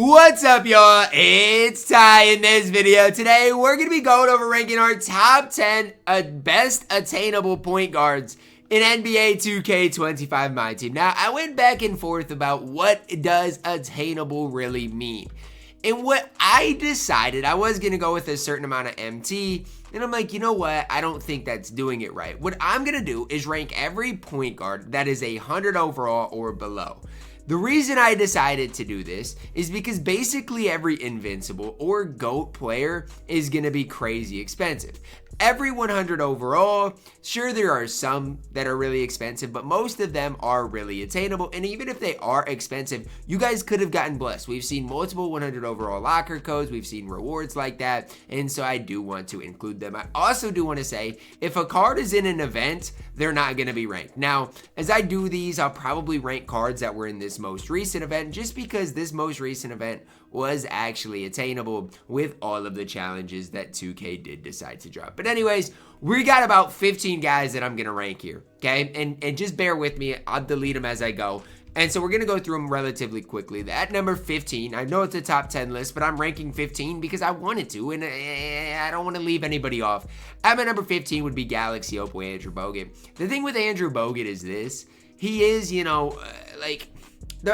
What's up, y'all? It's Ty. In this video today, we're going to be going over ranking our top 10 best attainable point guards in NBA 2K25 MyTEAM. Now, I went back and forth about what does attainable really mean. And what I decided, I was going to go with a certain amount of MT, and I'm like, you know what? I don't think that's doing it right. What I'm going to do is rank every point guard that is 100 overall or below. The reason I decided to do this is because basically every invincible or GOAT player is going to be crazy expensive. Every 100 overall, sure, there are some that are really expensive, but most of them are really attainable. And even if they are expensive, you guys could have gotten blessed. We've seen multiple 100 overall locker codes. We've seen rewards like that. And so I do want to include them. I also do want to say, if a card is in an event, they're not going to be ranked. Now, as I do these, I'll probably rank cards that were in this most recent event, just because this most recent event was actually attainable with all of the challenges that 2K did decide to drop. But anyways, we got about 15 guys that I'm going to rank here, okay? And just bear with me. I'll delete them as I go. And so we're going to go through them relatively quickly. At number 15, I know it's a top 10 list, but I'm ranking 15 because I wanted to, and I don't want to leave anybody off. At my number 15 would be Galaxy Opal Andrew Bogut. The thing with Andrew Bogut is this. He is,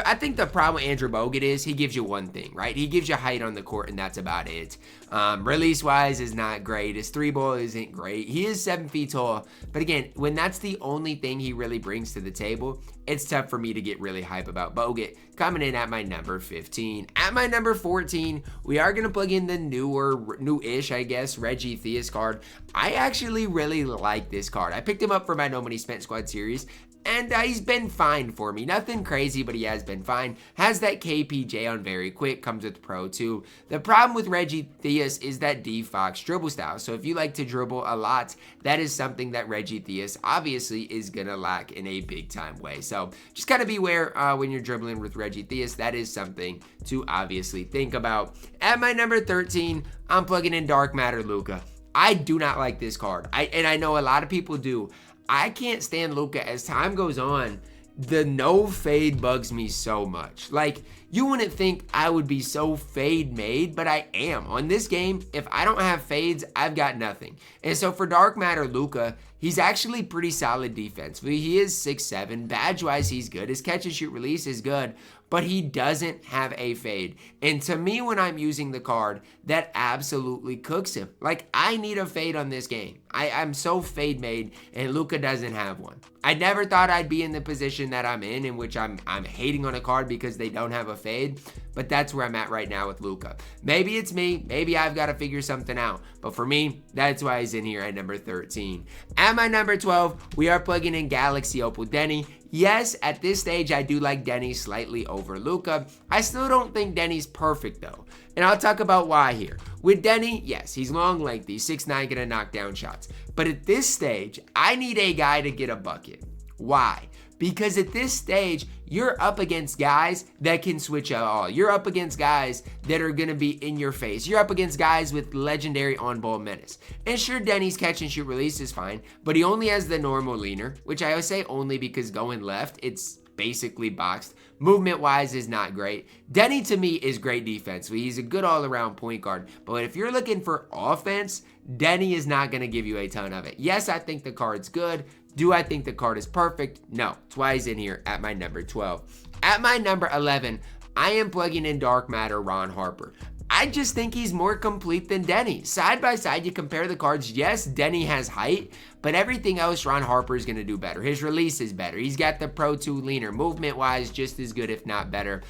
I think the problem with Andrew Bogut is he gives you one thing, right? He gives you height on the court, and that's about it. Release-wise is not great. His three ball isn't great. He is 7 feet tall. But again, when that's the only thing he really brings to the table, it's tough for me to get really hype about Bogut. Coming in at my number 15. At my number 14, we are going to plug in the new-ish, I guess, Reggie Theus card. I actually really like this card. I picked him up for my No Money Spent Squad series, and he's been fine for me. Nothing crazy, but he has been fine. Has that KPJ on very quick. Comes with Pro 2. The problem with Reggie Theus is that D-Fox dribble style. So if you like to dribble a lot, that is something that Reggie Theus obviously is going to lack in a big-time way. So just kind of beware when you're dribbling with Reggie Theus. That is something to obviously think about. At my number 13, I'm plugging in Dark Matter Luka. I do not like this card. And I know a lot of people do. I can't stand Luka. As time goes on, the no fade bugs me so much. Like, you wouldn't think I would be so fade made, but I am. On this game, if I don't have fades, I've got nothing. And so for Dark Matter Luka, he's actually pretty solid defensively. He is 6'7". Badge-wise, he's good. His catch and shoot release is good, but he doesn't have a fade. And to me, when I'm using the card, that absolutely cooks him. Like, I need a fade on this game. I'm so fade made, and Luka doesn't have one. I never thought I'd be in the position that I'm in which I'm hating on a card because they don't have a fade, but that's where I'm at right now with Luka. Maybe it's me. Maybe I've got to figure something out. But for me, that's why he's in here at number 13. At my number 12, we are plugging in Galaxy Opal Denny. Yes, at this stage, I do like Denny slightly over Luka. I still don't think Denny's perfect, though. And I'll talk about why here. With Denny, yes, he's long, lengthy, 6'9", gonna knock down shots. But at this stage, I need a guy to get a bucket. Why? Because at this stage, you're up against guys that can switch at all. You're up against guys that are going to be in your face. You're up against guys with legendary on-ball menace. And sure, Denny's catch and shoot release is fine, but he only has the normal leaner, which I always say only because going left, it's basically boxed. Movement-wise is not great. Denny, to me, is great defensively. He's a good all-around point guard. But if you're looking for offense, Denny is not going to give you a ton of it. Yes, I think the card's good. Do I think the card is perfect? No. That's why he's in here at my number 12. At my number 11, I am plugging in Dark Matter Ron Harper. I just think he's more complete than Denny. Side by side, you compare the cards. Yes, Denny has height, but everything else Ron Harper is going to do better. His release is better. He's got the Pro 2 leaner. Movement-wise, just as good, if not better.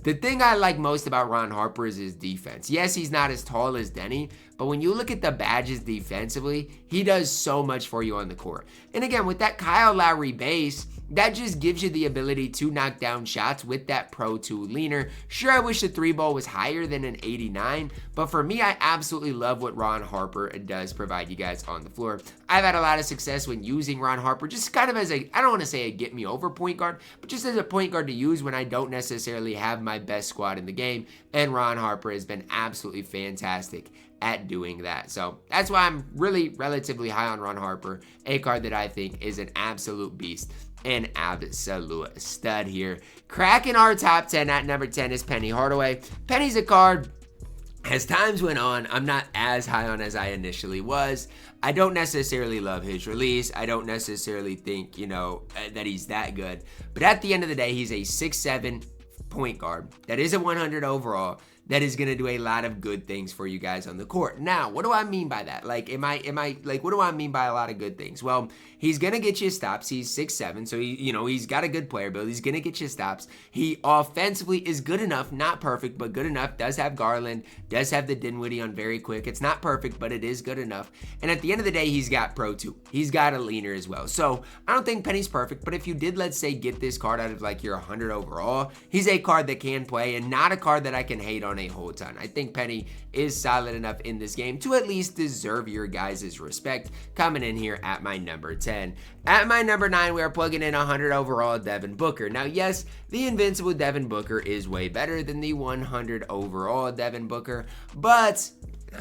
The thing I like most about Ron Harper is his defense. Yes, he's not as tall as Denny, but when you look at the badges defensively, he does so much for you on the court. And again, with that Kyle Lowry base, that just gives you the ability to knock down shots with that Pro 2 leaner. Sure, I wish the 3-ball was higher than an 89, but for me, I absolutely love what Ron Harper does provide you guys on the floor. I've had a lot of success when using Ron Harper, just kind of as a, I don't want to say a get-me-over point guard, but just as a point guard to use when I don't necessarily have my best squad in the game, and Ron Harper has been absolutely fantastic at doing that. So that's why I'm really relatively high on Ron Harper, a card that I think is an absolute beast. an absolute stud here. Cracking our top 10 at number 10 is Penny Hardaway. Penny's a card. As times went on, I'm not as high on as I initially was. I don't necessarily love his release. I don't necessarily think, that he's that good. But at the end of the day, he's a 6'7" point guard that is a 100 overall that is going to do a lot of good things for you guys on the court. Now, what do I mean by that? Like, what do I mean by a lot of good things? Well, he's going to get you stops. He's 6'7", so he's got a good player build. He's going to get you stops. He offensively is good enough, not perfect, but good enough. Does have Garland, does have the Dinwiddie on very quick. It's not perfect, but it is good enough. And at the end of the day, he's got Pro 2. He's got a leaner as well. So, I don't think Penny's perfect, but if you did, let's say, get this card out of like your 100 overall, he's a card that can play and not a card that I can hate on a whole ton. I think Penny is solid enough in this game to at least deserve your guys' respect coming in here at my number 10. At my number 9, we are plugging in 100 overall Devin Booker. Now, yes, the invincible Devin Booker is way better than the 100 overall Devin Booker, but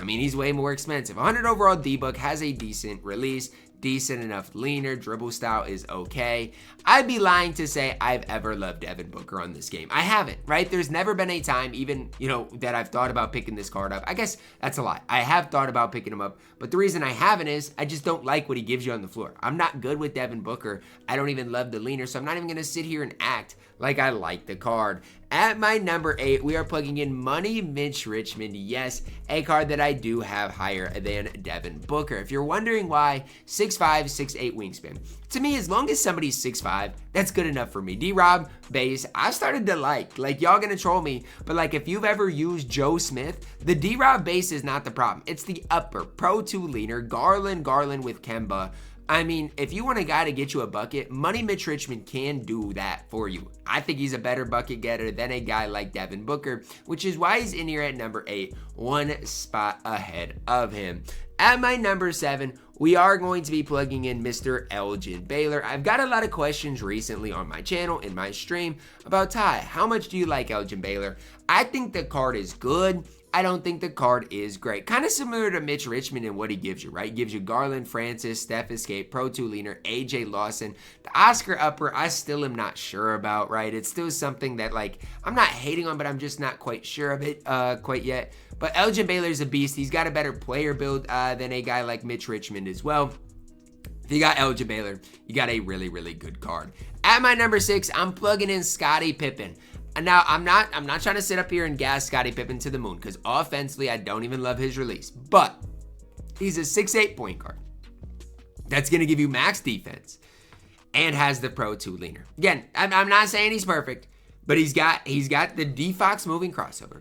he's way more expensive. 100 overall D-Book has a decent release, decent enough leaner, dribble style is okay. I'd be lying to say I've ever loved Devin Booker on this game. I haven't, right? There's never been a time even, that I've thought about picking this card up. I guess that's a lie. I have thought about picking him up, but the reason I haven't is I just don't like what he gives you on the floor. I'm not good with Devin Booker. I don't even love the leaner, so I'm not even going to sit here and act like I like the card. At my number 8, we are plugging in Money Mitch Richmond. Yes, a card that I do have higher than Devin Booker. If you're wondering why, 6'5", 6'8" wingspan. To me, as long as somebody's 6'5", that's good enough for me. D-Rob, base, I started to like y'all gonna troll me, but like if you've ever used Joe Smith, the D-Rob base is not the problem. It's the upper, Pro 2 leaner, Garland with Kemba. If you want a guy to get you a bucket, Money Mitch Richmond can do that for you. I think he's a better bucket getter than a guy like Devin Booker, which is why he's in here at number 8, one spot ahead of him. At my number 7, we are going to be plugging in Mr. Elgin Baylor. I've got a lot of questions recently on my channel, in my stream, about Ty. How much do you like Elgin Baylor? I think the card is good. I don't think the card is great. Kind of similar to Mitch Richmond in what he gives you, right? He gives you Garland, Francis, Steph Escape, Pro 2 leaner, AJ Lawson. The Oscar upper, I still am not sure about, right? It's still something that, I'm not hating on, but I'm just not quite sure of it quite yet. But Elgin Baylor's a beast. He's got a better player build than a guy like Mitch Richmond as well. If you got Elgin Baylor, you got a really, really good card. At my number 6, I'm plugging in Scottie Pippen. And now, I'm not trying to sit up here and gas Scottie Pippen to the moon, because offensively, I don't even love his release. But he's a 6'8" point guard that's going to give you max defense and has the Pro 2 leaner. Again, I'm not saying he's perfect, but he's got the D-Fox moving crossover.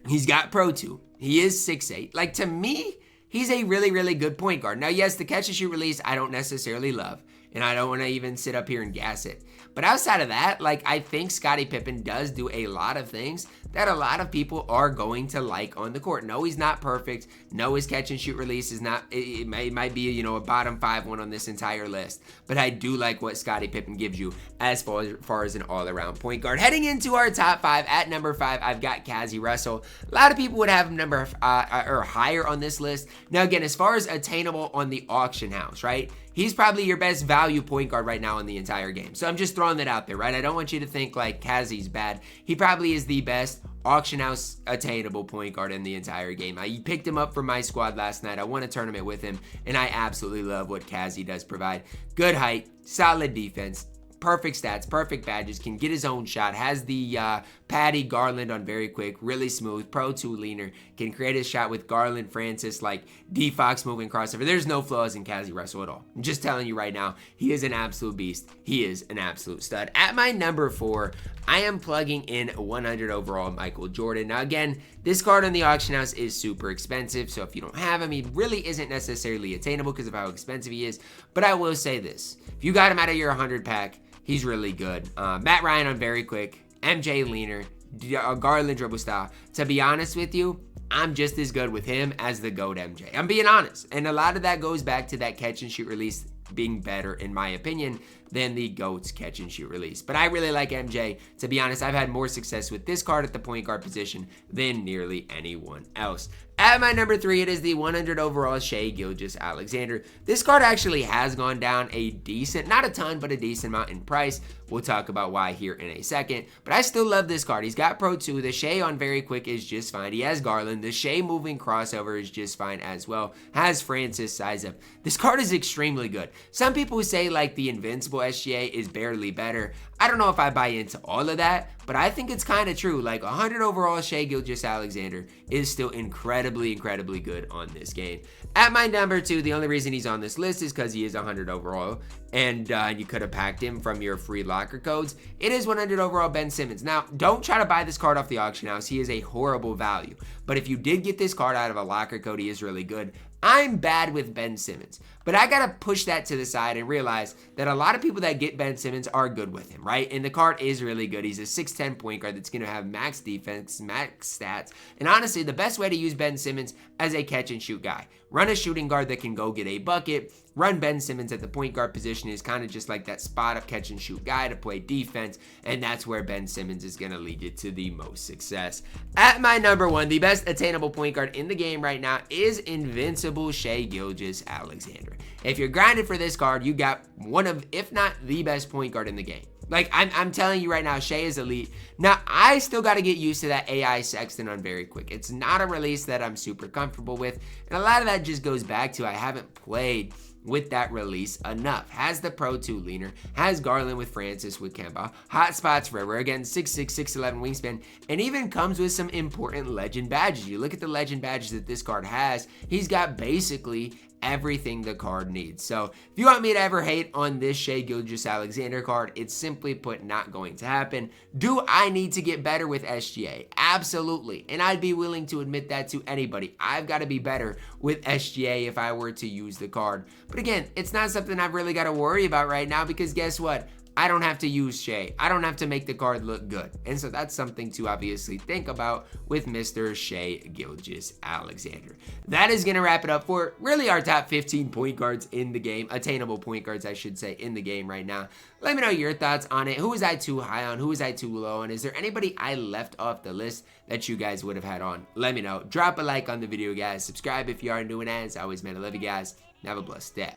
He's got Pro 2. He is 6'8". To me, he's a really, really good point guard. Now, yes, the catch and shoot release, I don't necessarily love, and I don't want to even sit up here and gas it. But outside of that, I think Scottie Pippen does do a lot of things that a lot of people are going to like on the court. No, he's not perfect. No, his catch and shoot release is not, it might be, a bottom 5 one on this entire list. But I do like what Scottie Pippen gives you as far as an all-around point guard. Heading into our top 5, at number 5, I've got Cazzie Russell. A lot of people would have him or higher on this list. Now, again, as far as attainable on the auction house, right? He's probably your best value point guard right now in the entire game. So I'm just throwing that out there, right? I don't want you to think Cazzie's bad. He probably is the best auction house attainable point guard in the entire game. I picked him up from my squad last night. I won a tournament with him, and I absolutely love what Cazzie does provide. Good height, solid defense, perfect stats, perfect badges, can get his own shot, has the Patty Garland on very quick, really smooth, Pro 2 leaner, can create his shot with Garland, Francis, D-Fox moving crossover. There's no flaws in Cazzie Russell at all. I'm just telling you right now, he is an absolute beast. He is an absolute stud. At my number 4, I am plugging in 100 overall Michael Jordan. Now again, this card on the auction house is super expensive, so if you don't have him, he really isn't necessarily attainable because of how expensive he is. But I will say this, if you got him out of your 100 pack, he's really good. Matt Ryan on very quick, MJ leaner, Garland dribble style. To be honest with you, I'm just as good with him as the GOAT MJ. I'm being honest. And a lot of that goes back to that catch and shoot release being better, in my opinion, than the GOAT's catch and shoot release. But I really like MJ. To be honest, I've had more success with this card at the point guard position than nearly anyone else. At my number 3, it is the 100 overall Shai Gilgeous-Alexander. This card actually has gone down a decent, not a ton, but a decent amount in price. We'll talk about why here in a second, but I still love this card. He's got Pro 2. The Shai on very quick is just fine. He has Garland. The Shai moving crossover is just fine as well. Has Francis size up. This card is extremely good. Some people say like the Invincible SGA is barely better. I don't know if I buy into all of that, but I think it's kind of true. Like 100 overall Shai Gilgeous-Alexander is still incredibly good on this game. At my number 2, the only reason he's on this list is because he is 100 overall, and you could have packed him from your free locker codes. It is 100 overall Ben Simmons. Now, don't try to buy this card off the auction house. He is a horrible value. But if you did get this card out of a locker code, he is really good. I'm bad with Ben Simmons, but I gotta push that to the side and realize that a lot of people that get Ben Simmons are good with him, right? And the card is really good. He's a 6'10 point guard that's gonna have max defense, max stats, and honestly, the best way to use Ben Simmons as a catch and shoot guy. Run a shooting guard that can go get a bucket. Run Ben Simmons at the point guard position is kind of just like that spot up catch and shoot guy to play defense, and that's where Ben Simmons is going to lead you to the most success. At my number 1, the best attainable point guard in the game right now is Invincible Shai Gilgeous-Alexander. If you're grinding for this card, you got one of, if not the best point guard in the game. Like, I'm telling you right now, Shai is elite. Now, I still got to get used to that AI Sexton on very quick. It's not a release that I'm super comfortable with, and a lot of that just goes back to I haven't played with that release enough. Has the Pro 2 leaner, has Garland with Francis with Kemba, hot spots forever, again 6'6", 6'11 wingspan, and even comes with some important legend badges. You look at the legend badges that this card has, he's got basically everything the card needs. So if you want me to ever hate on this Shai Gilgeous-Alexander card, it's simply put not going to happen. Do I need to get better with SGA? Absolutely, and I'd be willing to admit that to anybody. I've got to be better with SGA if I were to use the card. But again, it's not something I've really got to worry about right now because guess what? I don't have to use Shai. I don't have to make the card look good. And so that's something to obviously think about with Mr. Shai Gilgeous-Alexander. That is going to wrap it up for really our top 15 point guards in the game. Attainable point guards, I should say, in the game right now. Let me know your thoughts on it. Who was I too high on? Who was I too low on? Is there anybody I left off the list that you guys would have had on? Let me know. Drop a like on the video, guys. Subscribe if you are new, and as always, man, I love you guys. Have a blessed day.